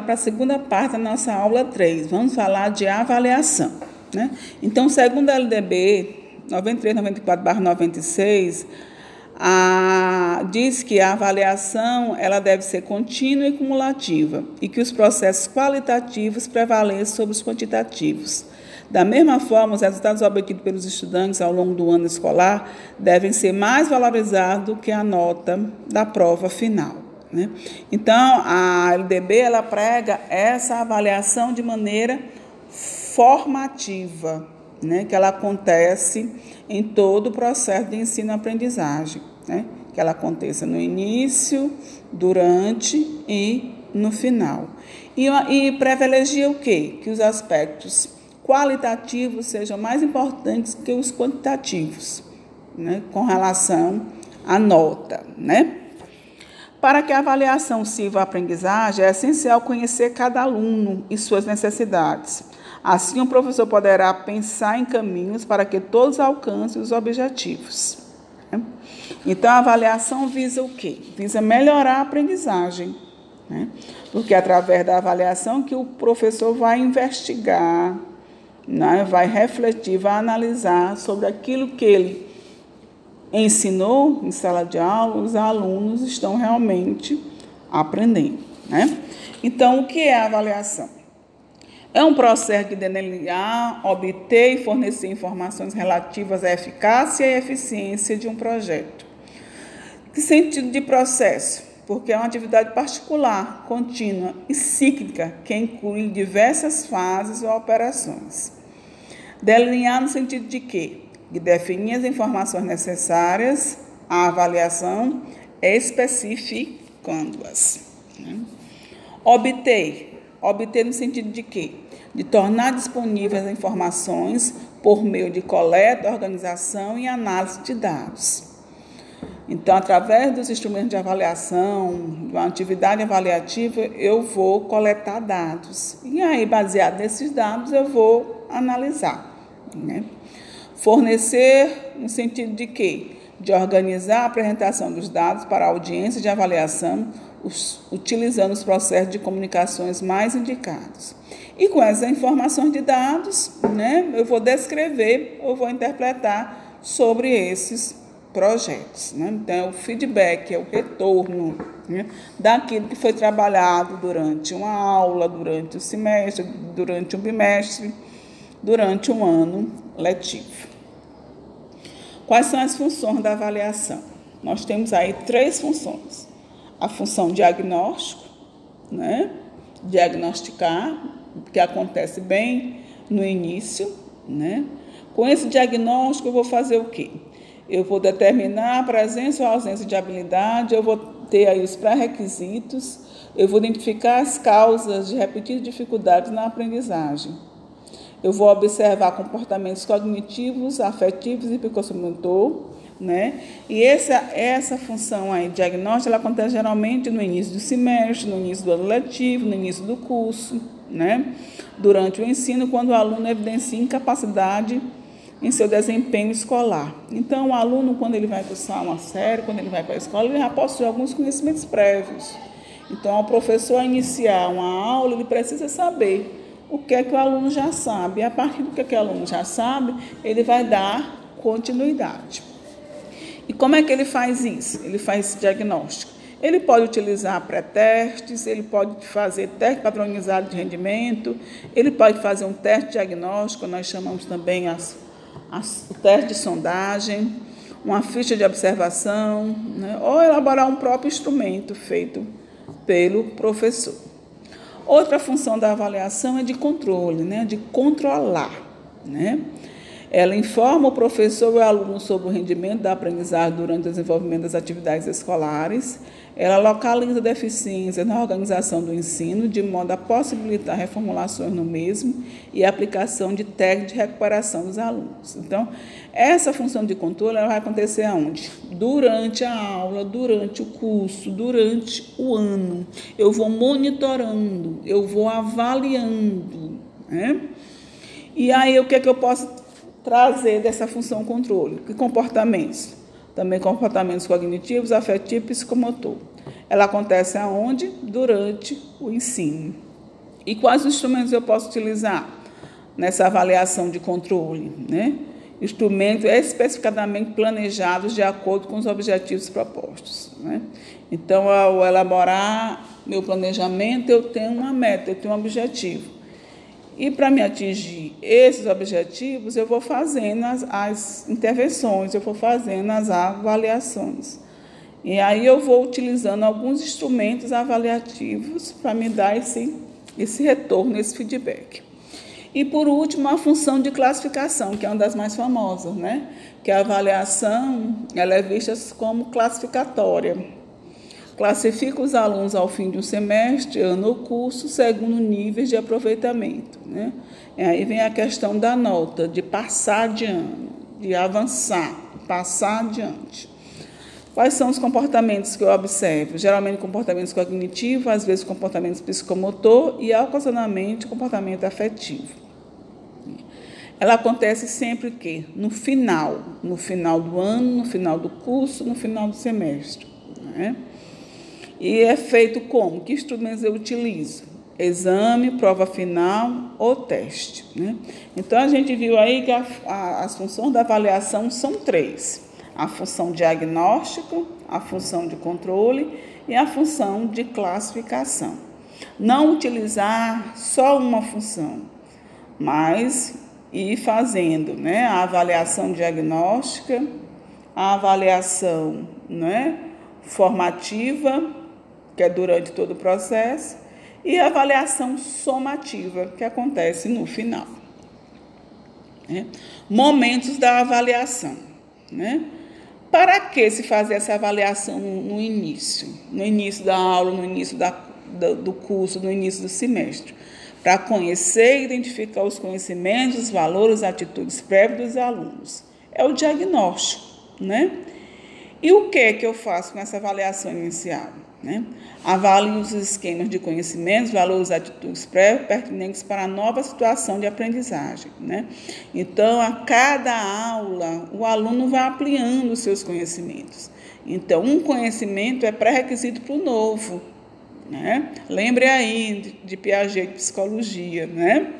para a segunda parte da nossa aula 3. Vamos falar de avaliação, né? Então, segundo a LDB 93/94/96, diz que a avaliação ela deve ser contínua e cumulativa e que os processos qualitativos prevaleçam sobre os quantitativos. Da mesma forma, os resultados obtidos pelos estudantes ao longo do ano escolar devem ser mais valorizados do que a nota da prova final, né? Então, a LDB ela prega essa avaliação de maneira formativa, né? Que ela acontece em todo o processo de ensino-aprendizagem, né? Que ela aconteça no início, durante e no final. E privilegia o quê? Que os aspectos qualitativos sejam mais importantes que os quantitativos, né, com relação à nota, né? Para que a avaliação sirva à aprendizagem, é essencial conhecer cada aluno e suas necessidades. Assim, o professor poderá pensar em caminhos para que todos alcancem os objetivos, né? Então, a avaliação visa o quê? Visa melhorar a aprendizagem, né? Porque é através da avaliação que o professor vai investigar, né, vai refletir, vai analisar sobre aquilo que ele ensinou em sala de aula, os alunos estão realmente aprendendo, né? Então, o que é a avaliação? É um processo de delinear, obter e fornecer informações relativas à eficácia e eficiência de um projeto. Que sentido de processo? Porque é uma atividade particular, contínua e cíclica, que inclui diversas fases ou operações. Delinear no sentido de quê? De definir as informações necessárias à avaliação, especificando-as, né? Obter no sentido de quê? De tornar disponíveis as informações por meio de coleta, organização e análise de dados. Então, através dos instrumentos de avaliação, de uma atividade avaliativa, eu vou coletar dados. E aí, baseado nesses dados, eu vou analisar, né? Fornecer no sentido de quê? De organizar a apresentação dos dados para a audiência de avaliação, utilizando os processos de comunicações mais indicados. E com essas informações de dados, né, eu vou descrever, eu vou interpretar sobre esses projetos, né? Então, o feedback é o retorno, né, daquilo que foi trabalhado durante uma aula, durante o semestre, durante um bimestre, durante um ano letivo. Quais são as funções da avaliação? Nós temos aí 3 funções. A função diagnóstico, né, diagnosticar, que acontece bem no início, né? Com esse diagnóstico, eu vou fazer o quê? Eu vou determinar a presença ou ausência de habilidade, eu vou ter aí os pré-requisitos, eu vou identificar as causas de repetidas dificuldades na aprendizagem. Eu vou observar comportamentos cognitivos, afetivos e psicomotor, né? E essa função aí, diagnóstica, ela acontece geralmente no início do semestre, no início do ano letivo, no início do curso, né? Durante o ensino, quando o aluno evidencia incapacidade em seu desempenho escolar. Então, o aluno, quando ele vai cursar uma série, quando ele vai para a escola, ele já possui alguns conhecimentos prévios. Então, ao professor iniciar uma aula, ele precisa saber o que é que o aluno já sabe. E a partir do que é que o aluno já sabe, ele vai dar continuidade. E como é que ele faz isso? Ele faz esse diagnóstico. Ele pode utilizar pré-testes, ele pode fazer teste padronizado de rendimento, ele pode fazer um teste diagnóstico, nós chamamos também o teste de sondagem, uma ficha de observação, né? Ou elaborar um próprio instrumento feito pelo professor. Outra função da avaliação é de controle, né? De controlar, né? Ela informa o professor e o aluno sobre o rendimento da aprendizagem durante o desenvolvimento das atividades escolares. Ela localiza deficiências na organização do ensino, de modo a possibilitar reformulações no mesmo e a aplicação de técnicas de recuperação dos alunos. Então, essa função de controle ela vai acontecer aonde? Durante a aula, durante o curso, durante o ano. Eu vou monitorando, eu vou avaliando, né? E aí, o que é que eu posso trazer dessa função controle? Que comportamentos? Também comportamentos cognitivos, afetivos e psicomotor. Ela acontece aonde? Durante o ensino, E quais instrumentos eu posso utilizar nessa avaliação de controle, né? Instrumentos especificadamente planejados de acordo com os objetivos propostos, né? Então, ao elaborar meu planejamento, eu tenho uma meta, eu tenho um objetivo. E para me atingir esses objetivos, eu vou fazendo as intervenções, eu vou fazendo as avaliações. E aí eu vou utilizando alguns instrumentos avaliativos para me dar esse retorno, esse feedback. E, por último, a função de classificação, que é uma das mais famosas, né? Que a avaliação ela é vista como classificatória. Classifica os alunos ao fim de um semestre, ano ou curso, segundo níveis de aproveitamento, né? E aí vem a questão da nota, de passar de ano, de avançar, passar adiante. Quais são os comportamentos que eu observo? Geralmente comportamentos cognitivos, às vezes comportamentos psicomotor e, ocasionalmente, comportamento afetivo. Ela acontece sempre que no final do ano, no final do curso, no final do semestre, né? E é feito como? Que instrumentos eu utilizo? Exame, prova final ou teste, né? Então, a gente viu aí que as funções da avaliação são 3. A função diagnóstica, a função de controle e a função de classificação. Não utilizar só uma função, mas ir fazendo, né, a avaliação diagnóstica, a avaliação, né, formativa, que é durante todo o processo, e a avaliação somativa, que acontece no final, né? Momentos da avaliação, né? Para que se fazer essa avaliação no início? No início da aula, no início do curso, no início do semestre? Para conhecer e identificar os conhecimentos, os valores, as atitudes prévias dos alunos. É o diagnóstico, né? E o que eu faço com essa avaliação inicial, né? Avalio os esquemas de conhecimentos, valores, atitudes prévias pertinentes para a nova situação de aprendizagem, né? Então, a cada aula, o aluno vai ampliando os seus conhecimentos. Então, um conhecimento é pré-requisito para o novo, né? Lembre aí de Piaget, de psicologia, né?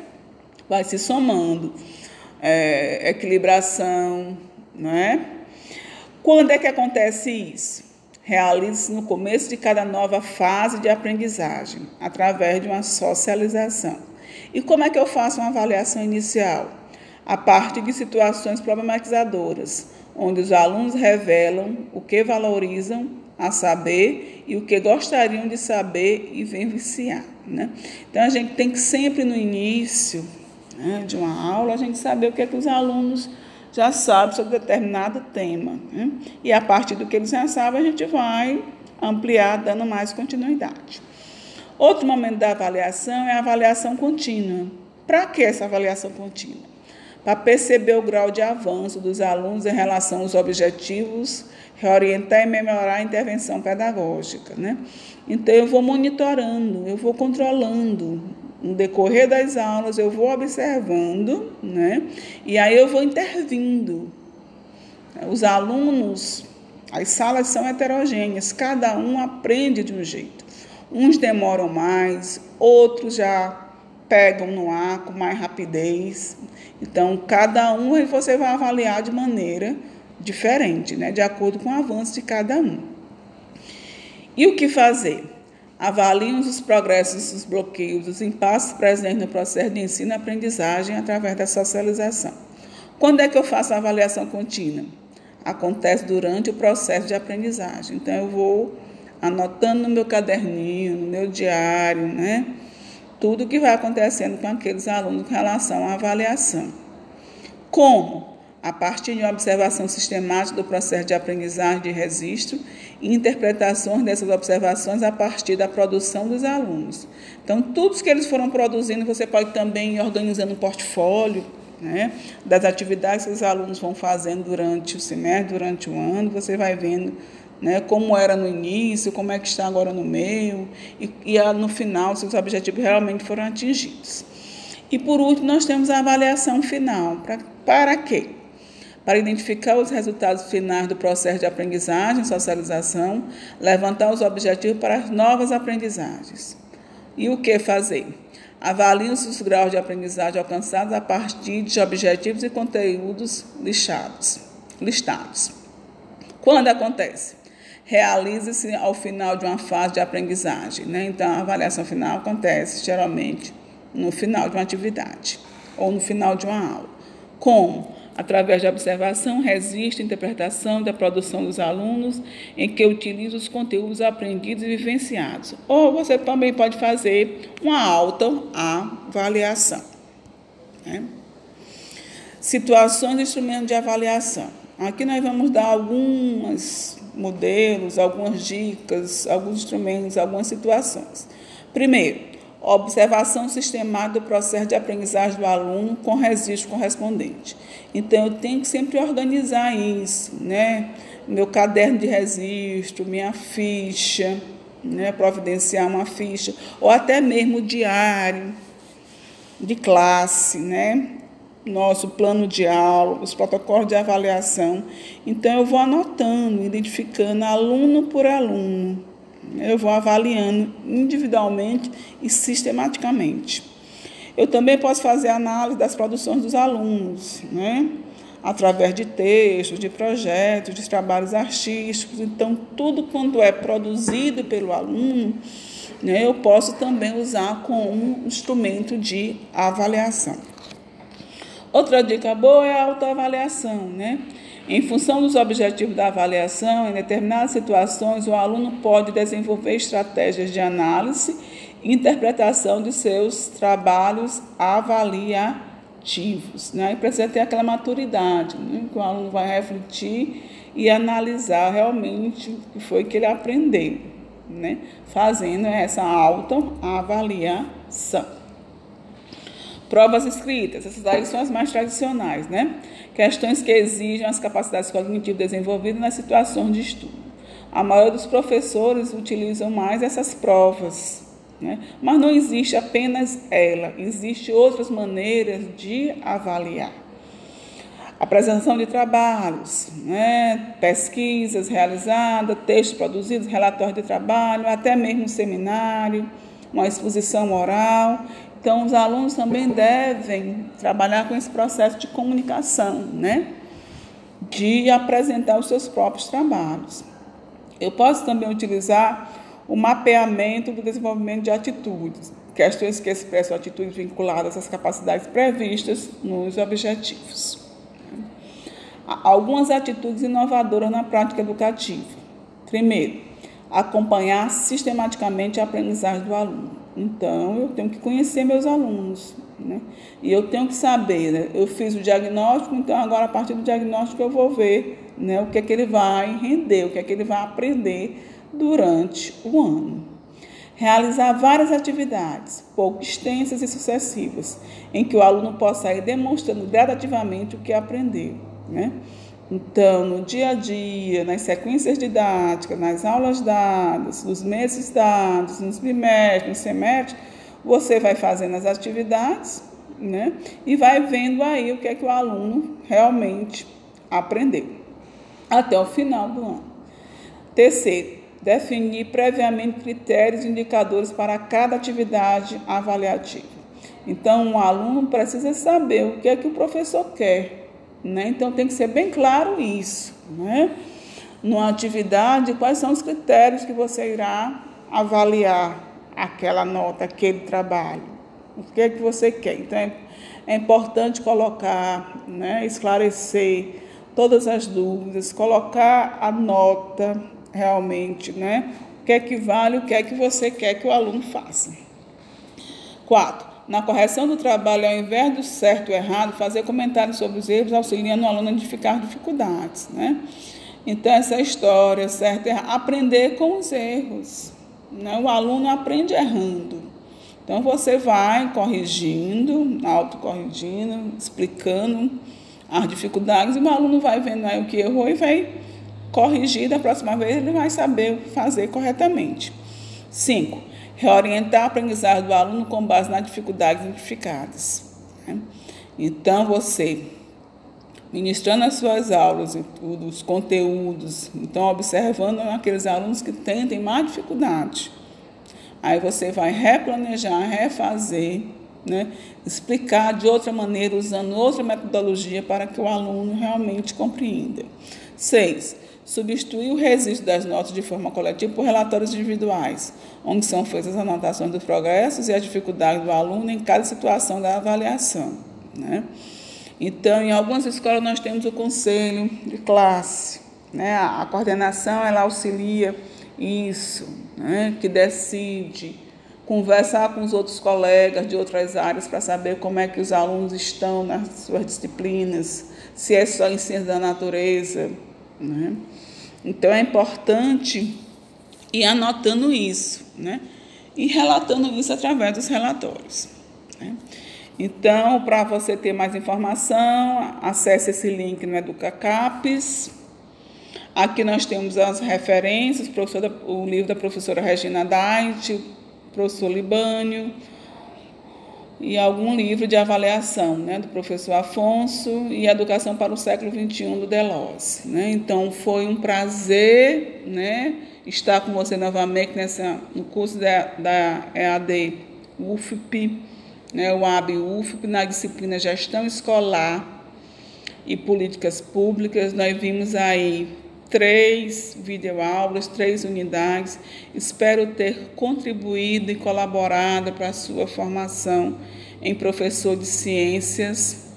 Vai se somando. Equilibração, né? Quando é que acontece isso? Realiza-se no começo de cada nova fase de aprendizagem, através de uma socialização. E como é que eu faço uma avaliação inicial? A partir de situações problematizadoras, onde os alunos revelam o que valorizam a saber e o que gostariam de saber e vivenciar, né? Então, a gente tem que sempre no início, né, de uma aula, a gente saber o que é que os alunos já sabem sobre determinado tema, né? E a partir do que eles já sabem, a gente vai ampliar, dando mais continuidade. Outro momento da avaliação é a avaliação contínua. Para que essa avaliação contínua? Para perceber o grau de avanço dos alunos em relação aos objetivos, reorientar e melhorar a intervenção pedagógica, né? Então, eu vou monitorando, eu vou controlando. No decorrer das aulas, eu vou observando, né? E aí eu vou intervindo. Os alunos, as salas são heterogêneas, cada um aprende de um jeito. Uns demoram mais, outros já pegam no ar com mais rapidez. Então, cada um você vai avaliar de maneira diferente, né? De acordo com o avanço de cada um. E o que fazer? Avaliamos os progressos, os bloqueios, os impasses presentes no processo de ensino e aprendizagem através da socialização. Quando é que eu faço a avaliação contínua? Acontece durante o processo de aprendizagem. Então, eu vou anotando no meu caderninho, no meu diário, né? Tudo que vai acontecendo com aqueles alunos com relação à avaliação. Como? A partir de uma observação sistemática do processo de aprendizagem de registro e interpretações dessas observações a partir da produção dos alunos. Então, tudo que eles foram produzindo, você pode também ir organizando um portfólio, né, das atividades que os alunos vão fazendo durante o semestre, durante o ano, você vai vendo, né, como era no início, como é que está agora no meio, e no final, se os objetivos realmente foram atingidos. E, por último, nós temos a avaliação final. Para quê? Para identificar os resultados finais do processo de aprendizagem e socialização, levantar os objetivos para as novas aprendizagens. E o que fazer? Avaliam-se os graus de aprendizagem alcançados a partir de objetivos e conteúdos listados. Quando acontece? Realiza-se ao final de uma fase de aprendizagem, né? Então, a avaliação final acontece geralmente no final de uma atividade ou no final de uma aula. Como? Através da observação, registro, interpretação da produção dos alunos, em que utiliza os conteúdos aprendidos e vivenciados. Ou você também pode fazer uma autoavaliação, né? Situações e instrumentos de avaliação. Aqui nós vamos dar alguns modelos, algumas dicas, alguns instrumentos, algumas situações. Primeiro, observação sistemática do processo de aprendizagem do aluno com registro correspondente. Então, eu tenho que sempre organizar isso, né? Meu caderno de registro, minha ficha, né? Providenciar uma ficha, ou até mesmo o diário de classe, né? Nosso plano de aula, os protocolos de avaliação. Então, eu vou anotando, identificando aluno por aluno. Eu vou avaliando individualmente e sistematicamente. Eu também posso fazer análise das produções dos alunos, né? Através de textos, de projetos, de trabalhos artísticos. Então, tudo quanto é produzido pelo aluno, né, eu posso também usar como instrumento de avaliação. Outra dica boa é a autoavaliação, né? Em função dos objetivos da avaliação, em determinadas situações, o aluno pode desenvolver estratégias de análise e interpretação de seus trabalhos avaliativos, né? E precisa ter aquela maturidade, né? Que o aluno vai refletir e analisar realmente o que foi que ele aprendeu, né? Fazendo essa autoavaliação. Provas escritas, essas aí são as mais tradicionais, né? Questões que exigem as capacidades cognitivas desenvolvidas nas situações de estudo. A maioria dos professores utilizam mais essas provas, né? Mas não existe apenas ela, existem outras maneiras de avaliar. Apresentação de trabalhos, né? Pesquisas realizadas, textos produzidos, relatórios de trabalho, até mesmo um seminário, uma exposição oral. Então, os alunos também devem trabalhar com esse processo de comunicação, né? De apresentar os seus próprios trabalhos. Eu posso também utilizar o mapeamento do desenvolvimento de atitudes, questões que expressam atitudes vinculadas às capacidades previstas nos objetivos. Algumas atitudes inovadoras na prática educativa. Primeiro, acompanhar sistematicamente a aprendizagem do aluno. Então, eu tenho que conhecer meus alunos, né? E eu tenho que saber, né? Eu fiz o diagnóstico, então agora a partir do diagnóstico eu vou ver, né, o que é que ele vai render, o que é que ele vai aprender durante o ano. Realizar várias atividades, pouco extensas e sucessivas, em que o aluno possa ir demonstrando gradativamente o que aprendeu, né? Então, no dia a dia, nas sequências didáticas, nas aulas dadas, nos meses dados, nos bimestres, nos semestres, você vai fazendo as atividades, né? E vai vendo aí o que é que o aluno realmente aprendeu, até o final do ano. Terceiro, definir previamente critérios e indicadores para cada atividade avaliativa. Então, o aluno precisa saber o que é que o professor quer, né? Então, tem que ser bem claro isso, né? Numa atividade, quais são os critérios que você irá avaliar aquela nota, aquele trabalho? O que é que você quer? Então, é importante colocar, né, esclarecer todas as dúvidas, colocar a nota realmente, né? O que é que vale, o que é que você quer que o aluno faça. 4. Na correção do trabalho, ao invés do certo ou errado, fazer comentários sobre os erros, auxiliando o aluno a identificar dificuldades, né? Então, essa história, certo e errado, aprender com os erros, né? O aluno aprende errando. Então, você vai corrigindo, autocorrigindo, explicando as dificuldades, e o aluno vai vendo aí o que errou e vai corrigir. Da próxima vez, ele vai saber fazer corretamente. 5. Reorientar a aprendizagem do aluno com base nas dificuldades identificadas, né? Então, você, ministrando as suas aulas e tudo, os conteúdos, então, observando aqueles alunos que têm mais dificuldade, Aí você vai replanejar, refazer, né? Explicar de outra maneira, usando outra metodologia para que o aluno realmente compreenda. 6. Substituir o registro das notas de forma coletiva por relatórios individuais, onde são feitas as anotações dos progressos e as dificuldades do aluno em cada situação da avaliação, né? Então, em algumas escolas nós temos o conselho de classe, né? A coordenação ela auxilia isso, né? Que decide conversar com os outros colegas de outras áreas para saber como é que os alunos estão nas suas disciplinas, se é só em ciência da natureza, né? Então é importante ir anotando isso, né? E relatando isso através dos relatórios, né? Então, para você ter mais informação, acesse esse link no EducaCapes. Aqui nós temos as referências, o livro da professora Regina Dait, professor Libânio, e algum livro de avaliação, né, do professor Afonso, e Educação para o Século XXI, do Deleuze, né? Então, foi um prazer, né, estar com você novamente no curso da EAD UFP, né, o AB UFP, na disciplina Gestão Escolar e Políticas Públicas. Nós vimos aí 3 videoaulas, 3 unidades. Espero ter contribuído e colaborado para a sua formação em professor de ciências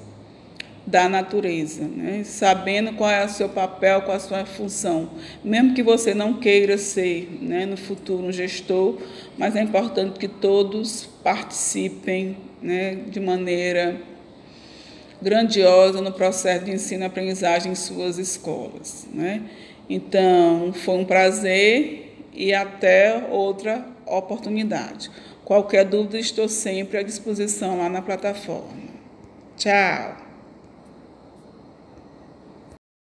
da natureza, né? Sabendo qual é o seu papel, qual é a sua função. Mesmo que você não queira ser, né, no futuro um gestor, mas é importante que todos participem, né, de maneira grandiosa no processo de ensino-aprendizagem em suas escolas, né? Então, foi um prazer e até outra oportunidade. Qualquer dúvida, estou sempre à disposição lá na plataforma. Tchau!